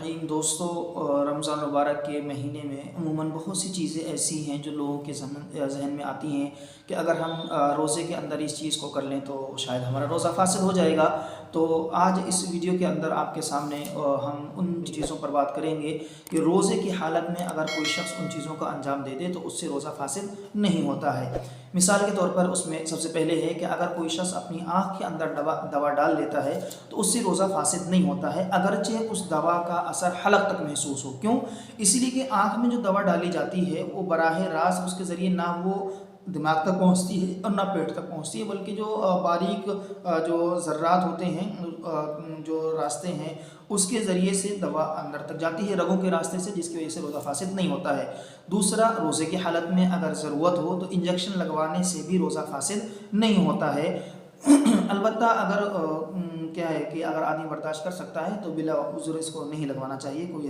रहीम दोस्तों, रमज़ान मुबारक के महीने में अमूमन बहुत सी चीज़ें ऐसी हैं जो लोगों के जहन में आती हैं कि अगर हम रोज़े के अंदर इस चीज़ को कर लें तो शायद हमारा रोज़ा फासिद हो जाएगा। तो आज इस वीडियो के अंदर आपके सामने हम उन चीज़ों पर बात करेंगे कि रोज़े की हालत में अगर कोई शख्स उन चीज़ों का अंजाम दे दे तो उससे रोज़ा फासिद नहीं होता है। मिसाल के तौर पर उसमें सबसे पहले है कि अगर कोई शख्स अपनी आँख के अंदर दवा डाल लेता है तो उससे रोज़ा फासिद नहीं होता है, अगरचे उस दवा का असर हलक तक महसूस हो। क्यों? इसलिए कि आँख में जो दवा डाली जाती है वो बराह रास्त उसके ज़रिए ना वो दिमाग तक पहुंचती है और ना पेट तक पहुंचती है, बल्कि जो बारीक जो ज़र्रात होते हैं, जो रास्ते हैं, उसके ज़रिए से दवा अंदर तक जाती है रगों के रास्ते से, जिसकी वजह से रोज़ा फासिद नहीं होता है। दूसरा, रोज़े की हालत में अगर ज़रूरत हो तो इंजेक्शन लगवाने से भी रोज़ा फासिद नहीं होता है। अलबत्ता अगर क्या है कि अगर आदमी बर्दाश्त कर सकता है तो बिला उज़्र इसको नहीं लगवाना चाहिए, कोई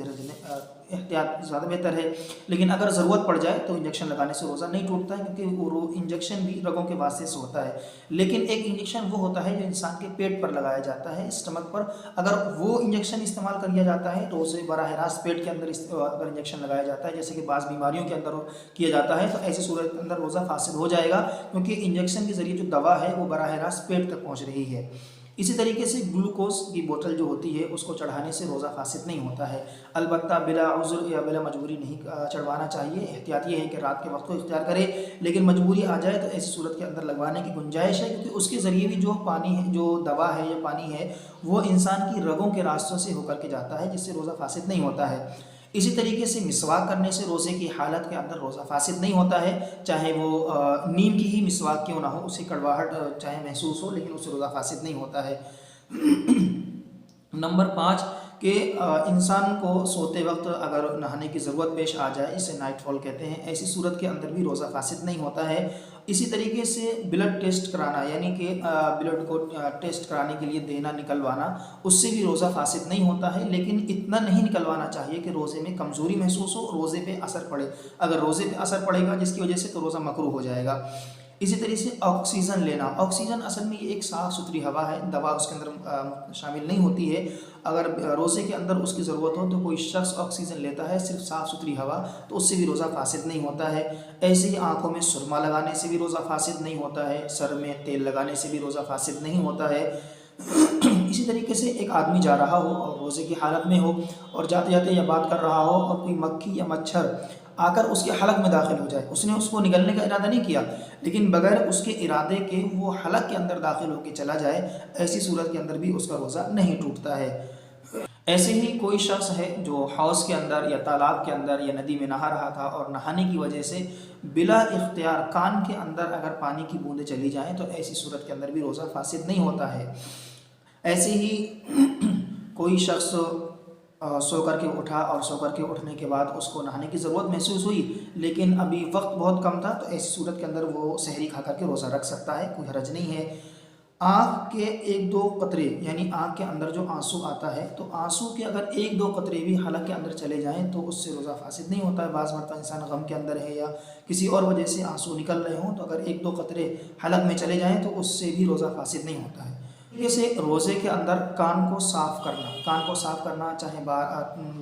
एहतियात ज़्यादा बेहतर है। लेकिन अगर ज़रूरत पड़ जाए तो इंजेक्शन लगाने से रोज़ा नहीं टूटता है, क्योंकि वो इंजेक्शन भी रगों के वास्ते से होता है। लेकिन एक इंजेक्शन वो होता है जो इंसान के पेट पर लगाया जाता है, स्टमक पर। अगर वो इंजेक्शन इस्तेमाल कर लिया जाता है तो उसे बराह रास्त पेट के अंदर अगर इंजेक्शन लगाया जाता है, जैसे कि बाज़ बीमारियों के अंदर किया जाता है, तो ऐसी सूरत के अंदर रोज़ा फासिद हो जाएगा, क्योंकि इंजेक्शन के ज़रिए जो दवा है वो बराह रास्त पेट तक पहुँच रही है। इसी तरीके से ग्लूकोज की बोतल जो होती है उसको चढ़ाने से रोज़ा फासिद नहीं होता है। अलबत्ता बिला उज़्र या बिला मजबूरी नहीं चढ़वाना चाहिए। एहतियात ये है कि रात के वक्त को इख्तियार करे, लेकिन मजबूरी आ जाए तो ऐसी सूरत के अंदर लगवाने की गुंजाइश है, क्योंकि उसके ज़रिए भी जो पानी है, जो दवा है या पानी है, वो इंसान की रगों के रास्तों से होकर के जाता है, जिससे रोज़ा फासिद नहीं होता है। इसी तरीके से मिसवाक करने से रोज़े की हालत के अंदर रोज़ा फासिद नहीं होता है, चाहे वो नीम की ही मिसवाक क्यों ना हो, उससे कड़वाहट चाहे महसूस हो, लेकिन उससे रोज़ा फासिद नहीं होता है। नंबर 5 कि इंसान को सोते वक्त अगर नहाने की ज़रूरत पेश आ जाए, इसे नाइट फॉल कहते हैं, ऐसी सूरत के अंदर भी रोज़ा फासिद नहीं होता है। इसी तरीके से ब्लड टेस्ट कराना, यानी कि ब्लड को टेस्ट कराने के लिए देना, निकलवाना, उससे भी रोज़ा फासिद नहीं होता है। लेकिन इतना नहीं निकलवाना चाहिए कि रोज़े में कमज़ोरी महसूस हो, रोज़े पे असर पड़े। अगर रोज़े पे असर पड़ेगा जिसकी वजह से, तो रोज़ा मकरूह हो जाएगा। इसी तरीके से ऑक्सीजन लेना, ऑक्सीजन असल में ये एक साफ़ सुथरी हवा है, दवा उसके अंदर शामिल नहीं होती है। अगर रोज़े के अंदर उसकी ज़रूरत हो तो कोई शख्स ऑक्सीजन लेता है, सिर्फ साफ़ सुथरी हवा, तो उससे भी रोज़ा फासिद नहीं होता है। ऐसे ही आँखों में सुरमा लगाने से भी रोज़ा फासिद नहीं होता है, सर में तेल लगाने से भी रोज़ा फासिद नहीं होता है। इसी तरीके से एक आदमी जा रहा हो और रोज़े की हालत में हो और जाते जाते यह बात कर रहा हो और कोई मक्खी या मच्छर आकर उसके हलक में दाखिल हो जाए, उसने उसको निगलने का इरादा नहीं किया, लेकिन बगैर उसके इरादे के वो हलक के अंदर दाखिल होकर चला जाए, ऐसी सूरत के अंदर भी उसका रोज़ा नहीं टूटता है। ऐसे ही कोई शख्स है जो हौज़ के अंदर या तालाब के अंदर या नदी में नहा रहा था और नहाने की वजह से बिला इख्तियार कान के अंदर अगर पानी की बूंदें चली जाएं, तो ऐसी सूरत के अंदर भी रोज़ा फासिद नहीं होता है। ऐसे ही कोई शख्स सो कर के उठा और सो कर के उठने के बाद उसको नहाने की ज़रूरत महसूस हुई, लेकिन अभी वक्त बहुत कम था, तो ऐसी सूरत के अंदर वो सहरी खा कर के रोज़ा रख सकता है, कोई हरज नहीं है। आँख के 1-2 कतरे, यानी आँख के अंदर जो आंसू आता है, तो आंसू के अगर 1-2 कतरे भी हलक के अंदर चले जाएं तो उससे रोज़ा फासिद नहीं होता है। बाज़ मरतबा इंसान गम के अंदर है या किसी और वजह से आंसू निकल रहे हों, तो अगर 1-2 कतरे हलक में चले जाएँ तो उससे भी रोज़ा फासिद नहीं होता है। जैसे रोज़े के अंदर कान को साफ़ करना, चाहे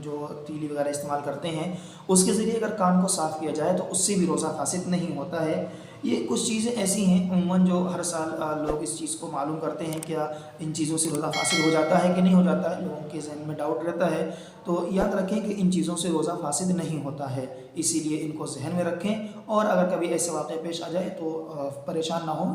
जो तीली वगैरह इस्तेमाल करते हैं उसके ज़रिए अगर कान को साफ़ किया जाए तो उससे भी रोज़ा फासिद नहीं होता है। ये कुछ चीज़ें ऐसी हैं अमूमन जो हर साल लोग इस चीज़ को मालूम करते हैं, क्या इन चीज़ों से रोज़ा फासिद हो जाता है कि नहीं हो जाता है, लोगों के जहन में डाउट रहता है। तो याद रखें कि इन चीज़ों से रोज़ा फासिद नहीं होता है, इसीलिए इनको जहन में रखें, और अगर कभी ऐसे वाक़े पेश आ जाए तो परेशान ना हो।